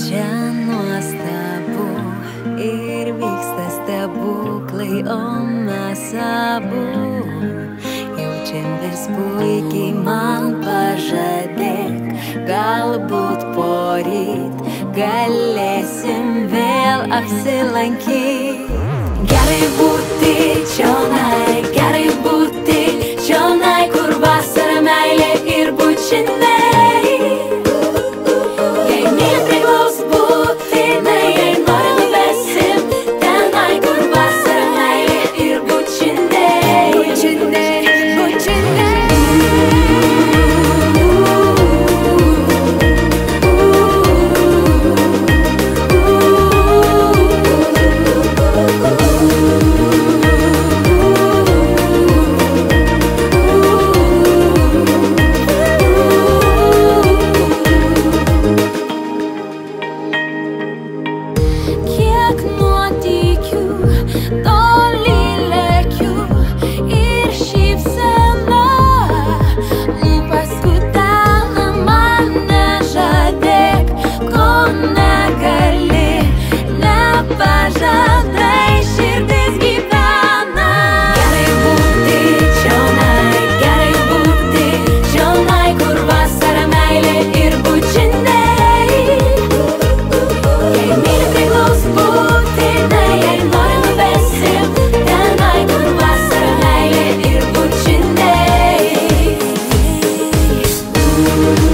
Čia nuostabu ir vyksta stebuklai, o mes abu jaučiam vis puikiai. Man pažadėk, galbūt poryt galėsim vėl apsilankyti. Gerai būti čionai, gerai būti čionai, kur vasara, meilė ir bučiniai.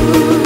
Ooh.